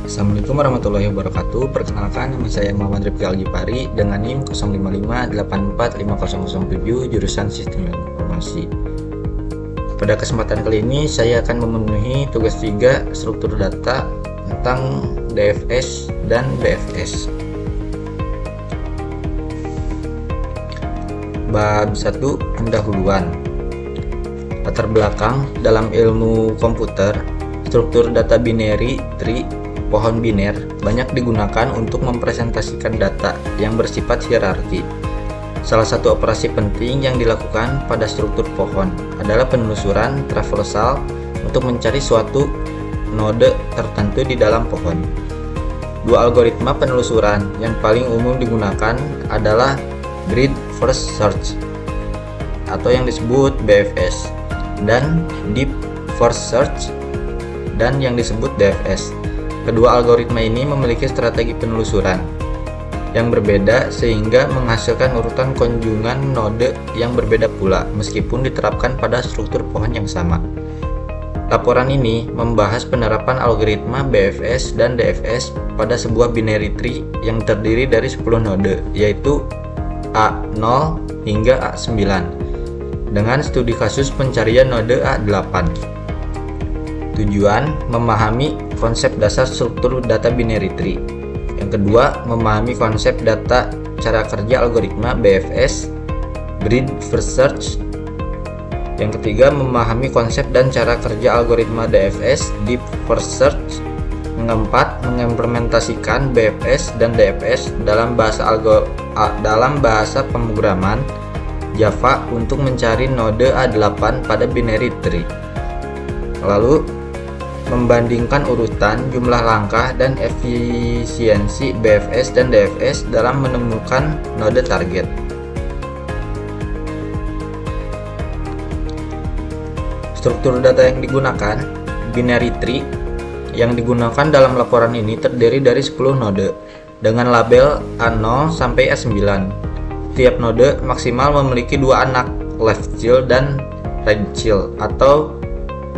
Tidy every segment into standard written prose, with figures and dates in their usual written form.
Assalamualaikum warahmatullahi wabarakatuh. Perkenalkan, nama saya Muhammad Rifki Aljipari dengan NIM 05584507 jurusan Sistem Informasi. Pada kesempatan kali ini saya akan memenuhi tugas 3 struktur data tentang DFS dan BFS. Bab 1, pendahuluan. Latar belakang dalam ilmu komputer, struktur data binary tree pohon biner banyak digunakan untuk mempresentasikan data yang bersifat hierarki. Salah satu operasi penting yang dilakukan pada struktur pohon adalah penelusuran traversal untuk mencari suatu node tertentu di dalam pohon. Dua algoritma penelusuran yang paling umum digunakan adalah Breadth First Search atau yang disebut BFS dan Deep First Search dan yang disebut DFS. Kedua algoritma ini memiliki strategi penelusuran yang berbeda sehingga menghasilkan urutan kunjungan node yang berbeda pula meskipun diterapkan pada struktur pohon yang sama. Laporan ini membahas penerapan algoritma BFS dan DFS pada sebuah binary tree yang terdiri dari 10 node, yaitu A0 hingga A9 dengan studi kasus pencarian node A8. Tujuan: memahami konsep dasar struktur data binary tree. Yang kedua, memahami konsep data cara kerja algoritma BFS, Breadth First Search. Yang ketiga, memahami konsep dan cara kerja algoritma DFS, Deep First Search. Yang keempat, mengimplementasikan BFS dan DFS dalam bahasa pemrograman Java untuk mencari node A8 pada binary tree. Lalu membandingkan urutan, jumlah langkah, dan efisiensi BFS dan DFS dalam menemukan node target. Struktur data yang digunakan, binary tree yang digunakan dalam laporan ini terdiri dari 10 node dengan label A0 sampai A9. Tiap node maksimal memiliki 2 anak, left child dan right child, atau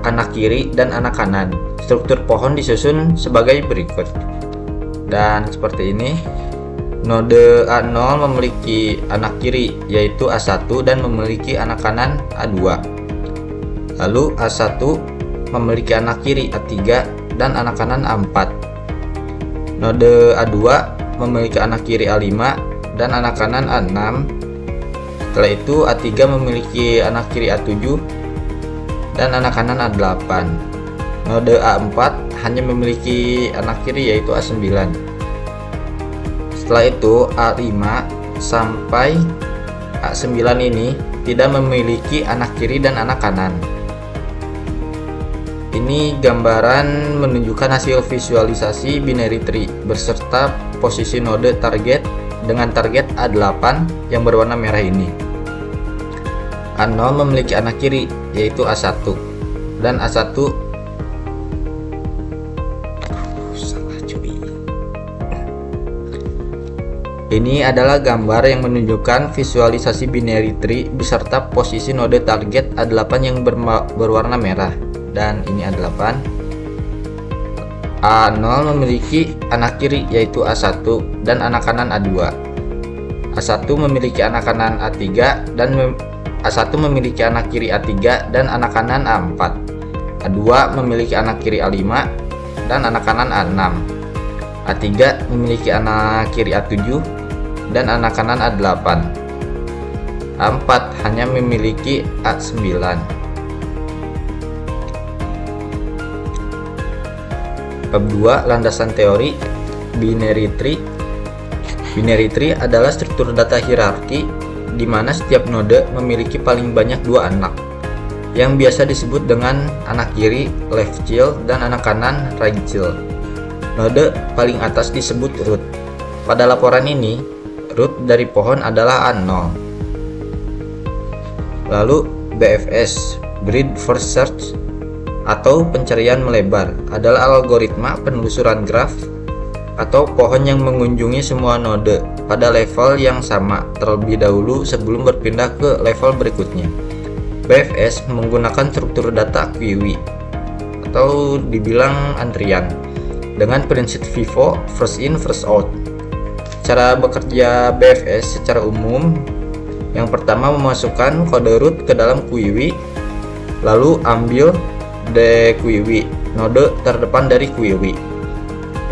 anak kiri dan anak kanan. Struktur pohon disusun sebagai berikut. Dan seperti ini. Node A0 memiliki anak kiri yaitu A1 dan memiliki anak kanan A2. Lalu A1 memiliki anak kiri A3 dan anak kanan A4. Node A2 memiliki anak kiri A5 dan anak kanan A6. Setelah itu A3 memiliki anak kiri A7 dan anak kanan A8. Node A4 hanya memiliki anak kiri yaitu A9. Setelah itu A5 sampai A9 ini tidak memiliki anak kiri dan anak kanan. Ini gambaran menunjukkan hasil visualisasi binary tree beserta posisi node target dengan target A8 yang berwarna merah ini. A0 memiliki anak kiri yaitu A1 dan A1 Ini adalah gambar yang menunjukkan visualisasi binary tree beserta posisi node target A8 yang berwarna merah, dan ini A8. A0 memiliki anak kiri yaitu A1 dan anak kanan A2. A1 memiliki anak kanan A3 dan A1 memiliki anak kiri A3 dan anak kanan A4. A2 memiliki anak kiri A5 dan anak kanan A6. A3 memiliki anak kiri A7 dan anak kanan A8. A4 hanya memiliki A9. Bab 2, landasan teori binary tree. Binary tree adalah struktur data hierarki di mana setiap node memiliki paling banyak 2 anak, yang biasa disebut dengan anak kiri left child dan anak kanan right child. Node paling atas disebut root. Pada laporan ini, root dari pohon adalah A0. Lalu BFS, Breadth First Search atau pencarian melebar, adalah algoritma penelusuran graf atau pohon yang mengunjungi semua node pada level yang sama terlebih dahulu sebelum berpindah ke level berikutnya. BFS menggunakan struktur data queue atau dibilang antrian dengan prinsip FIFO first in first out. Cara bekerja BFS secara umum, yang pertama memasukkan kode root ke dalam QUIWI, lalu ambil DQUIWI, node terdepan dari QUIWI,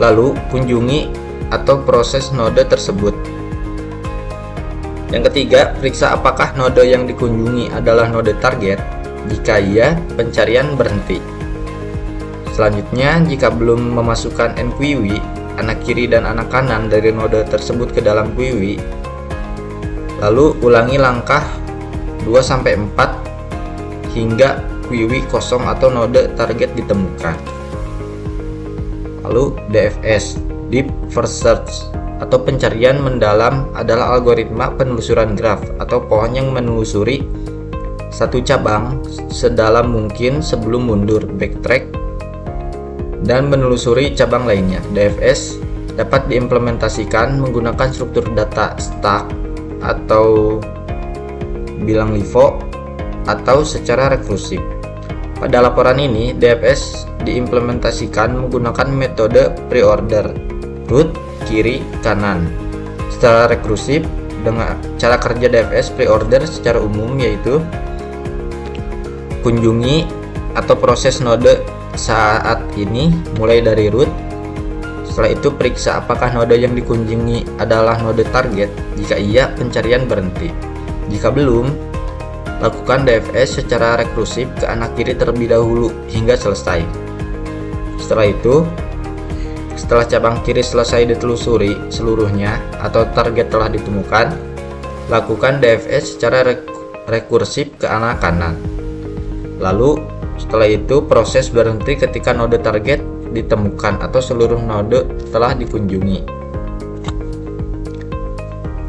lalu kunjungi atau proses node tersebut. Yang ketiga, periksa apakah node yang dikunjungi adalah node target. Jika iya, pencarian berhenti. Selanjutnya, jika belum memasukkan NQUIWI, anak kiri dan anak kanan dari node tersebut ke dalam QUIWI, lalu ulangi langkah 2-4 hingga QUIWI kosong atau node target ditemukan. Lalu DFS, Deep First Search, atau pencarian mendalam adalah algoritma penelusuran graf atau pohon yang menelusuri satu cabang sedalam mungkin sebelum mundur backtrack dan menelusuri cabang lainnya. DFS dapat diimplementasikan menggunakan struktur data stack atau bilang LIFO atau secara rekursif. Pada laporan ini, DFS diimplementasikan menggunakan metode preorder, root, kiri, kanan. Secara rekursif, dengan cara kerja DFS preorder secara umum yaitu kunjungi atau proses node saat ini mulai dari root. Setelah itu periksa apakah node yang dikunjungi adalah node target. Jika iya, pencarian berhenti. Jika belum, lakukan DFS secara rekursif ke anak kiri terlebih dahulu hingga selesai. Setelah itu, setelah cabang kiri selesai ditelusuri seluruhnya atau target telah ditemukan, lakukan DFS secara rekursif ke anak kanan. Lalu setelah itu proses berhenti ketika node target ditemukan atau seluruh node telah dikunjungi.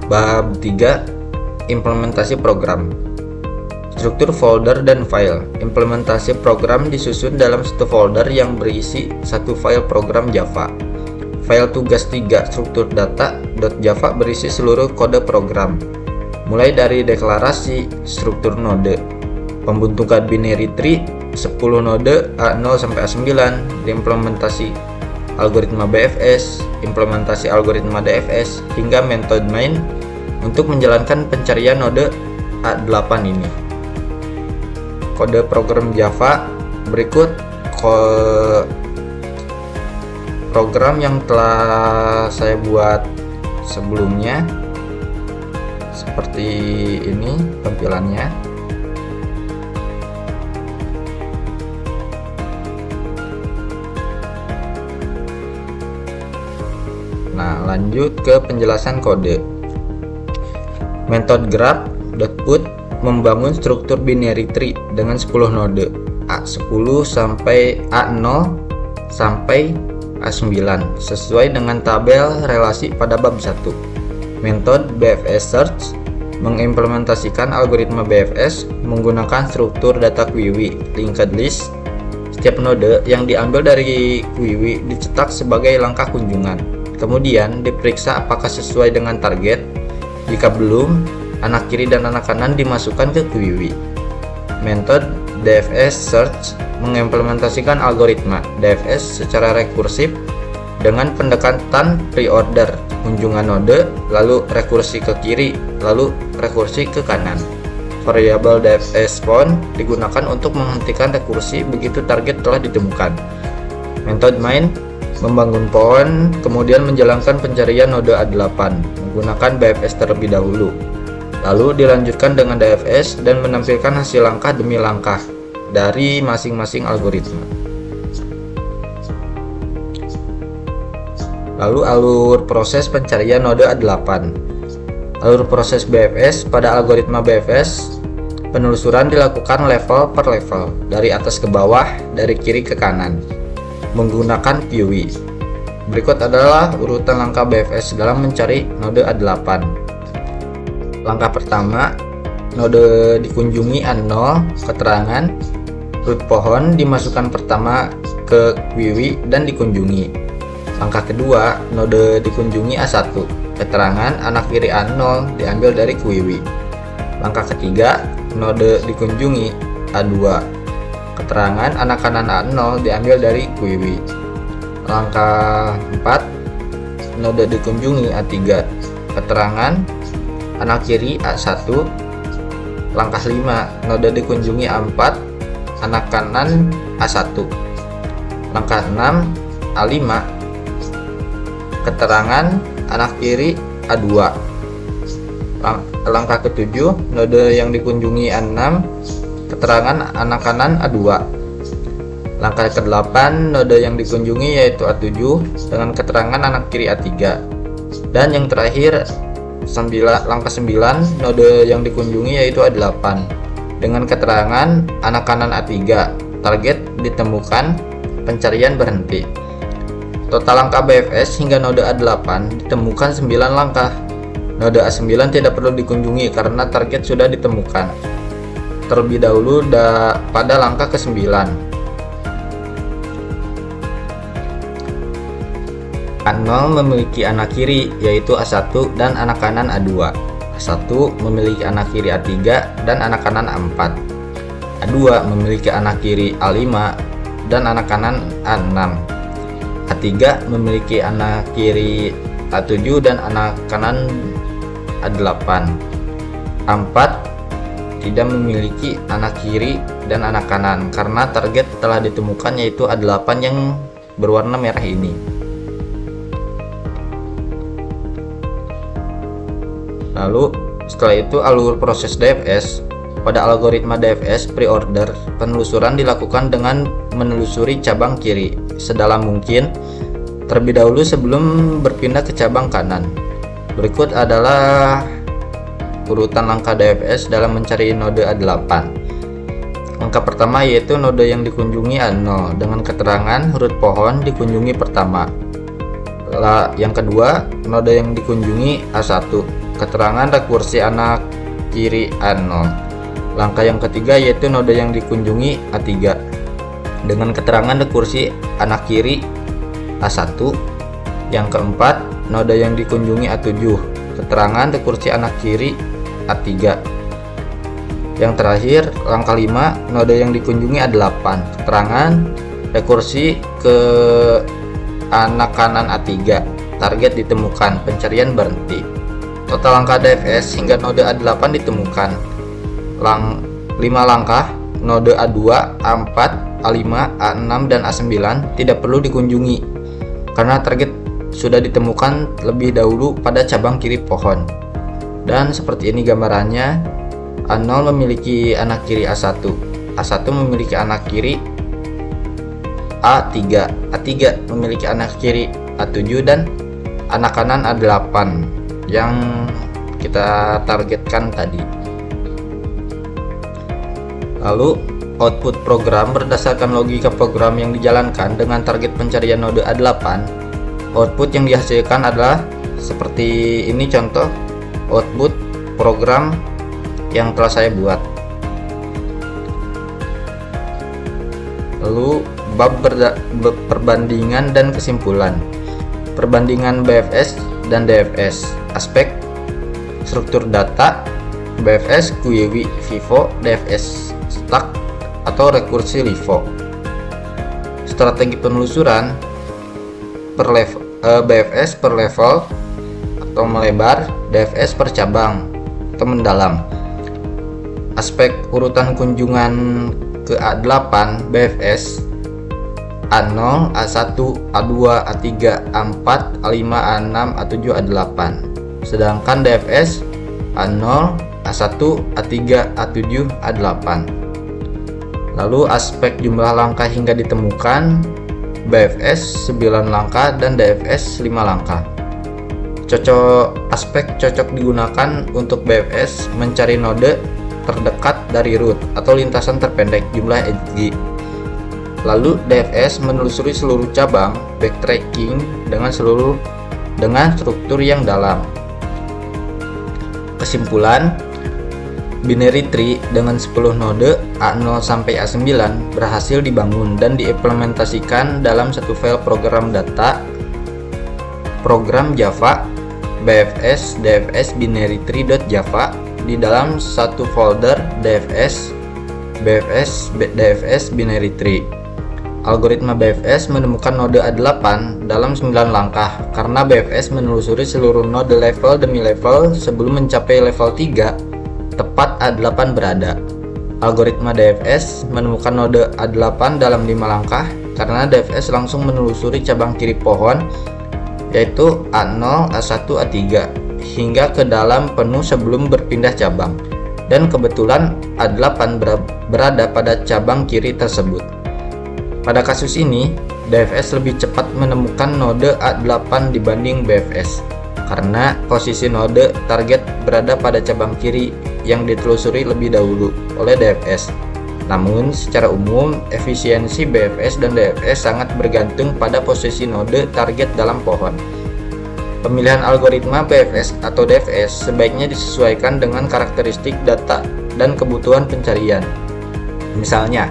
Bab 3. Implementasi program. Struktur folder dan file. Implementasi program disusun dalam satu folder yang berisi satu file program Java. File tugas 3 struktur data.java berisi seluruh kode program, mulai dari deklarasi, struktur node, pembentukan binary tree, 10 node A0 sampai A9, implementasi algoritma BFS, implementasi algoritma DFS, hingga method main untuk menjalankan pencarian node A8 ini. Kode program Java berikut program yang telah saya buat sebelumnya. Seperti ini tampilannya. Nah, lanjut ke penjelasan kode. Metode graph.put membangun struktur binary tree dengan 10 node A10 sampai A0 sampai A9 sesuai dengan tabel relasi pada bab 1. Metode BFS search mengimplementasikan algoritma BFS menggunakan struktur data QUIWI linked list. Setiap node yang diambil dari QUIWI dicetak sebagai langkah kunjungan. Kemudian diperiksa apakah sesuai dengan target. Jika belum, anak kiri dan anak kanan dimasukkan ke QUIWI. Metode DFS search mengimplementasikan algoritma DFS secara rekursif dengan pendekatan preorder, kunjungan node, lalu rekursi ke kiri, lalu rekursi ke kanan. Variabel DFS spawn digunakan untuk menghentikan rekursi begitu target telah ditemukan. Metode main membangun pohon, kemudian menjalankan pencarian node A8 menggunakan BFS terlebih dahulu. Lalu dilanjutkan dengan DFS dan menampilkan hasil langkah demi langkah dari masing-masing algoritma. Lalu alur proses pencarian node A8. Alur proses BFS pada algoritma BFS, penelusuran dilakukan level per level, dari atas ke bawah, dari kiri ke kanan, menggunakan QUIWI. Berikut adalah urutan langkah BFS dalam mencari node A8. Langkah pertama, node dikunjungi A0, keterangan, root pohon dimasukkan pertama ke QUIWI dan dikunjungi. Langkah kedua, node dikunjungi A1, keterangan anak kiri A0 diambil dari QUIWI. Langkah ketiga, node dikunjungi A2, keterangan anak kanan A0 diambil dari QUIWI. Langkah 4, node dikunjungi A3. Keterangan anak kiri A1. Langkah 5, node dikunjungi A4, anak kanan A1. Langkah 6, A5. Keterangan anak kiri A2. Langkah ke-7, node yang dikunjungi A6, keterangan anak kanan A2. Langkah ke-8, node yang dikunjungi yaitu A7 dengan keterangan anak kiri A3. Dan yang terakhir, langkah 9, node yang dikunjungi yaitu A8 dengan keterangan anak kanan A3. Target ditemukan, pencarian berhenti. Total langkah BFS hingga node A8 ditemukan 9 langkah. Node A9 tidak perlu dikunjungi karena target sudah ditemukan terlebih dahulu pada langkah ke-9. A0 memiliki anak kiri yaitu A1 dan anak kanan A2. A1 memiliki anak kiri A3 dan anak kanan A4. A2 memiliki anak kiri A5 dan anak kanan A6. A3 memiliki anak kiri A7 dan anak kanan A8. A4 tidak memiliki anak kiri dan anak kanan karena target telah ditemukan yaitu A8 yang berwarna merah ini. Lalu setelah itu alur proses DFS. Pada algoritma DFS pre-order, penelusuran dilakukan dengan menelusuri cabang kiri sedalam mungkin terlebih dahulu sebelum berpindah ke cabang kanan. Berikut adalah urutan langkah DFS dalam mencari node A8. Langkah pertama yaitu node yang dikunjungi A0 dengan keterangan huruf pohon dikunjungi pertama. Yang kedua, node yang dikunjungi A1, keterangan rekursi anak kiri A0. Langkah yang ketiga yaitu node yang dikunjungi A3 dengan keterangan rekursi anak kiri A1. Yang keempat, node yang dikunjungi A7, keterangan rekursi anak kiri A3. Yang terakhir, langkah 5, node yang dikunjungi A8, keterangan rekursi ke anak kanan A3. Target ditemukan, pencarian berhenti. Total langkah DFS hingga node A8 ditemukan. 5 langkah, node A2, A4, A5, A6, dan A9 tidak perlu dikunjungi karena target sudah ditemukan lebih dahulu pada cabang kiri pohon. Dan seperti ini gambarannya. A0 memiliki anak kiri A1, A1 memiliki anak kiri A3, A3 memiliki anak kiri A7 dan anak kanan A8 yang kita targetkan tadi. Lalu output program berdasarkan logika program yang dijalankan dengan target pencarian node A8. Output yang dihasilkan adalah seperti ini, contoh output program yang telah saya buat. Lalu bab perbandingan dan kesimpulan. Perbandingan BFS dan DFS. Aspek struktur data BFS Kuiwi Vivo, DFS Stack atau rekursi LIFO. Strategi penelusuran per level, BFS per level atau melebar, DFS per cabang atau mendalam. Aspek urutan kunjungan ke A8 BFS A0, A1, A2, A3, A4, A5, A6, A7, A8. Sedangkan DFS A0, A1, A3, A7, A8. Lalu aspek jumlah langkah hingga ditemukan BFS 9 langkah dan DFS 5 langkah. Aspek cocok digunakan untuk BFS mencari node terdekat dari root atau lintasan terpendek jumlah edge. Lalu DFS menelusuri seluruh cabang, backtracking dengan struktur yang dalam. Kesimpulan, binary tree dengan 10 node A0 sampai A9 berhasil dibangun dan diimplementasikan dalam satu file program data program Java BFS DFS binary tree.java di dalam satu folder DFS BFS DFS binary tree. Algoritma BFS menemukan node A8 dalam 9 langkah karena BFS menelusuri seluruh node level demi level sebelum mencapai level 3 tepat A8 berada. Algoritma DFS menemukan node A8 dalam 5 langkah karena DFS langsung menelusuri cabang kiri pohon yaitu A0, A1, A3 hingga ke dalam penuh sebelum berpindah cabang, dan kebetulan A8 berada pada cabang kiri tersebut. Pada kasus ini, DFS lebih cepat menemukan node A8 dibanding BFS karena posisi node target berada pada cabang kiri yang ditelusuri lebih dahulu oleh DFS. Namun, secara umum, efisiensi BFS dan DFS sangat bergantung pada posisi node target dalam pohon. Pemilihan algoritma BFS atau DFS sebaiknya disesuaikan dengan karakteristik data dan kebutuhan pencarian. Misalnya,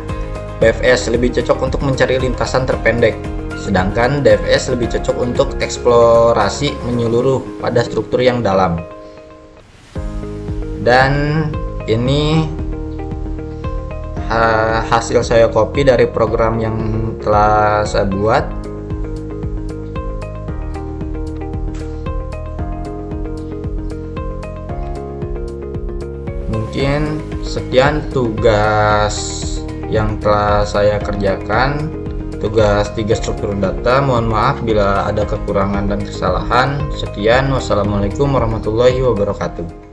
BFS lebih cocok untuk mencari lintasan terpendek, sedangkan DFS lebih cocok untuk eksplorasi menyeluruh pada struktur yang dalam. Dan ini hasil saya copy dari program yang telah saya buat. Mungkin sekian tugas yang telah saya kerjakan, tugas 3 struktur data. Mohon maaf bila ada kekurangan dan kesalahan. Sekian, wassalamualaikum warahmatullahi wabarakatuh.